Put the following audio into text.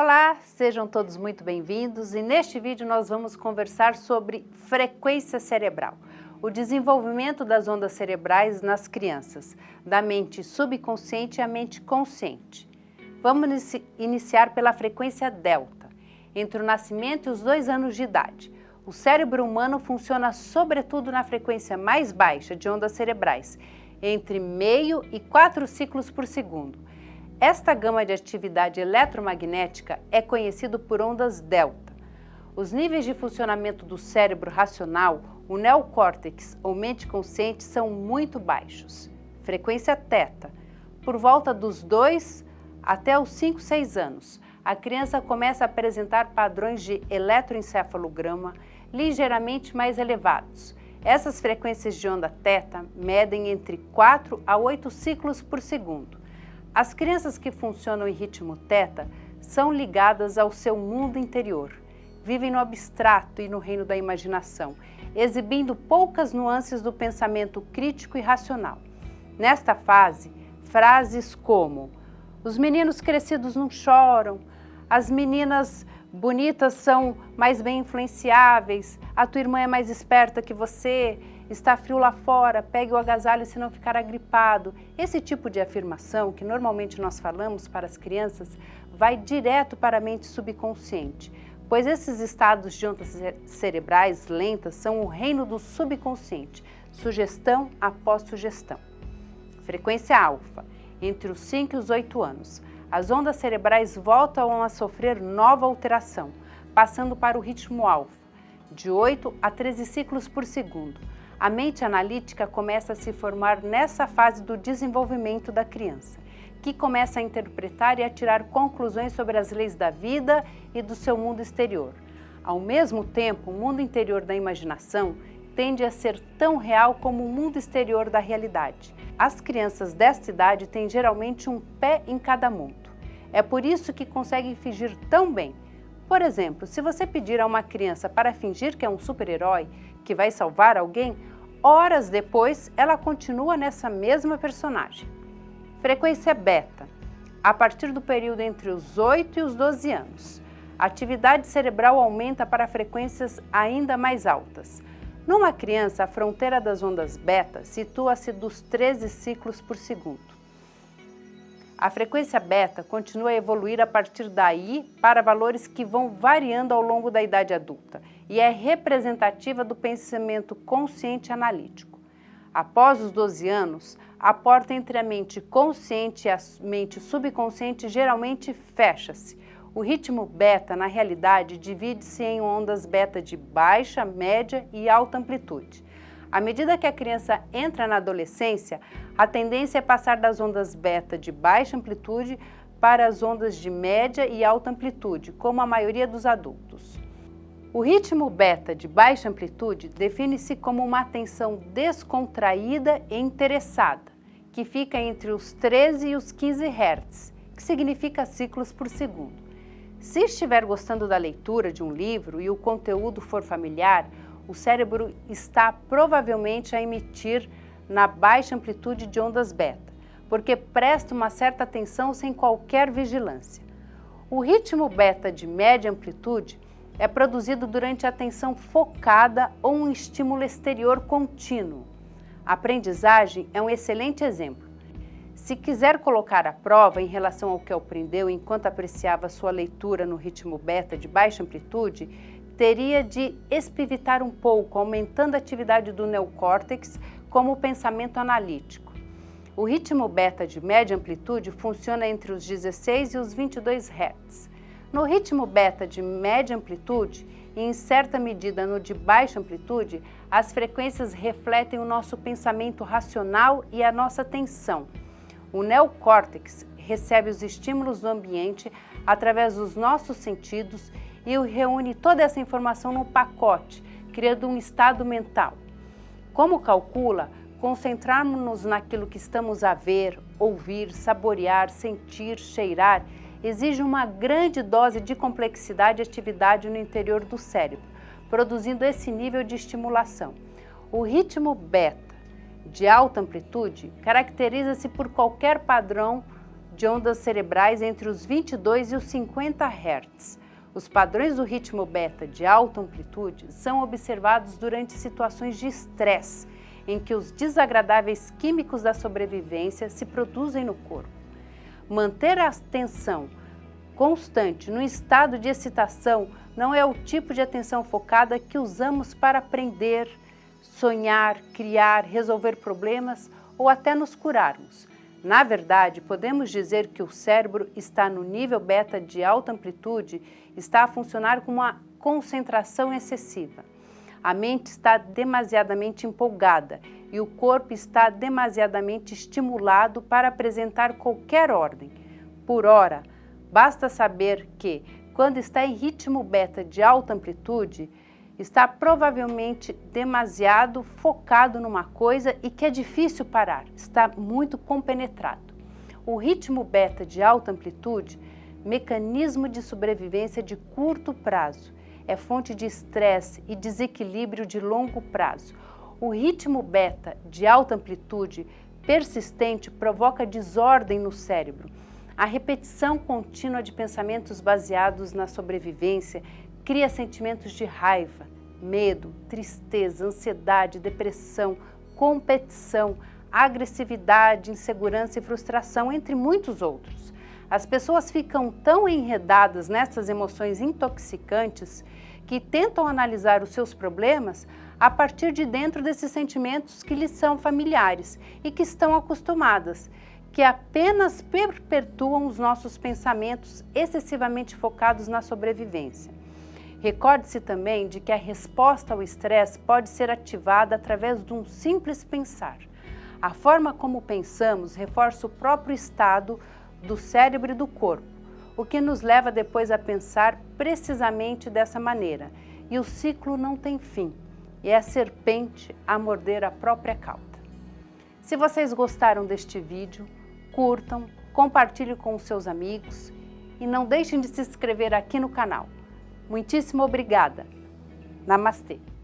Olá, sejam todos muito bem-vindos e neste vídeo nós vamos conversar sobre frequência cerebral, o desenvolvimento das ondas cerebrais nas crianças, da mente subconsciente à mente consciente. Vamos iniciar pela frequência delta. Entre o nascimento e os 2 anos de idade, o cérebro humano funciona sobretudo na frequência mais baixa de ondas cerebrais, entre meio e 4 ciclos por segundo. Esta gama de atividade eletromagnética é conhecido por ondas delta. Os níveis de funcionamento do cérebro racional, o neocórtex ou mente consciente, são muito baixos. Frequência teta. Por volta dos 2 até os 5, 6 anos, a criança começa a apresentar padrões de eletroencefalograma ligeiramente mais elevados. Essas frequências de onda teta medem entre 4 a 8 ciclos por segundo. As crianças que funcionam em ritmo teta são ligadas ao seu mundo interior, vivem no abstrato e no reino da imaginação, exibindo poucas nuances do pensamento crítico e racional. Nesta fase, frases como "os meninos crescidos não choram", "as meninas bonitas são mais bem influenciáveis", "a tua irmã é mais esperta que você", "está frio lá fora, pegue o agasalho se não ficar agripado". Esse tipo de afirmação, que normalmente nós falamos para as crianças, vai direto para a mente subconsciente, pois esses estados de ondas cerebrais lentas são o reino do subconsciente, sugestão após sugestão. Frequência alfa. Entre os 5 e os 8 anos, as ondas cerebrais voltam a sofrer nova alteração, passando para o ritmo alfa, de 8 a 13 ciclos por segundo. A mente analítica começa a se formar nessa fase do desenvolvimento da criança, que começa a interpretar e a tirar conclusões sobre as leis da vida e do seu mundo exterior. Ao mesmo tempo, o mundo interior da imaginação tende a ser tão real como o mundo exterior da realidade. As crianças desta idade têm geralmente um pé em cada mundo. É por isso que conseguem fingir tão bem. Por exemplo, se você pedir a uma criança para fingir que é um super-herói, que vai salvar alguém, horas depois ela continua nessa mesma personagem. Frequência beta. A partir do período entre os 8 e os 12 anos, a atividade cerebral aumenta para frequências ainda mais altas. Numa criança, a fronteira das ondas beta situa-se dos 13 ciclos por segundo. A frequência beta continua a evoluir a partir daí para valores que vão variando ao longo da idade adulta e é representativa do pensamento consciente analítico. Após os 12 anos, a porta entre a mente consciente e a mente subconsciente geralmente fecha-se. O ritmo beta, na realidade, divide-se em ondas beta de baixa, média e alta amplitude. À medida que a criança entra na adolescência, a tendência é passar das ondas beta de baixa amplitude para as ondas de média e alta amplitude, como a maioria dos adultos. O ritmo beta de baixa amplitude define-se como uma atenção descontraída e interessada, que fica entre os 13 e os 15 Hz, que significa ciclos por segundo. Se estiver gostando da leitura de um livro e o conteúdo for familiar, o cérebro está provavelmente a emitir na baixa amplitude de ondas beta, porque presta uma certa atenção sem qualquer vigilância. O ritmo beta de média amplitude é produzido durante a atenção focada ou um estímulo exterior contínuo. A aprendizagem é um excelente exemplo. Se quiser colocar à prova em relação ao que aprendeu enquanto apreciava sua leitura no ritmo beta de baixa amplitude, teria de espivitar um pouco, aumentando a atividade do neocórtex como o pensamento analítico. O ritmo beta de média amplitude funciona entre os 16 e os 22 Hz. No ritmo beta de média amplitude e em certa medida no de baixa amplitude, as frequências refletem o nosso pensamento racional e a nossa atenção. O neocórtex recebe os estímulos do ambiente através dos nossos sentidos e reúne toda essa informação num pacote, criando um estado mental. Como calcula, concentrarmos-nos naquilo que estamos a ver, ouvir, saborear, sentir, cheirar, exige uma grande dose de complexidade e atividade no interior do cérebro, produzindo esse nível de estimulação. O ritmo beta de alta amplitude caracteriza-se por qualquer padrão de ondas cerebrais entre os 22 e os 50 Hz. Os padrões do ritmo beta de alta amplitude são observados durante situações de estresse, em que os desagradáveis químicos da sobrevivência se produzem no corpo. Manter a atenção constante no estado de excitação não é o tipo de atenção focada que usamos para aprender, sonhar, criar, resolver problemas ou até nos curarmos. Na verdade, podemos dizer que o cérebro está no nível beta de alta amplitude, está a funcionar com uma concentração excessiva. A mente está demasiadamente empolgada e o corpo está demasiadamente estimulado para apresentar qualquer ordem. Por ora, basta saber que, quando está em ritmo beta de alta amplitude, está provavelmente demasiado focado numa coisa e que é difícil parar, está muito compenetrado. O ritmo beta de alta amplitude, mecanismo de sobrevivência de curto prazo, é fonte de estresse e desequilíbrio de longo prazo. O ritmo beta de alta amplitude persistente provoca desordem no cérebro. A repetição contínua de pensamentos baseados na sobrevivência cria sentimentos de raiva, medo, tristeza, ansiedade, depressão, competição, agressividade, insegurança e frustração, entre muitos outros. As pessoas ficam tão enredadas nessas emoções intoxicantes que tentam analisar os seus problemas a partir de dentro desses sentimentos que lhes são familiares e que estão acostumadas, que apenas perpetuam os nossos pensamentos excessivamente focados na sobrevivência. Recorde-se também de que a resposta ao estresse pode ser ativada através de um simples pensar. A forma como pensamos reforça o próprio estado do cérebro e do corpo, o que nos leva depois a pensar precisamente dessa maneira. E o ciclo não tem fim, e é a serpente a morder a própria cauda. Se vocês gostaram deste vídeo, curtam, compartilhem com os seus amigos e não deixem de se inscrever aqui no canal. Muitíssimo obrigada. Namastê!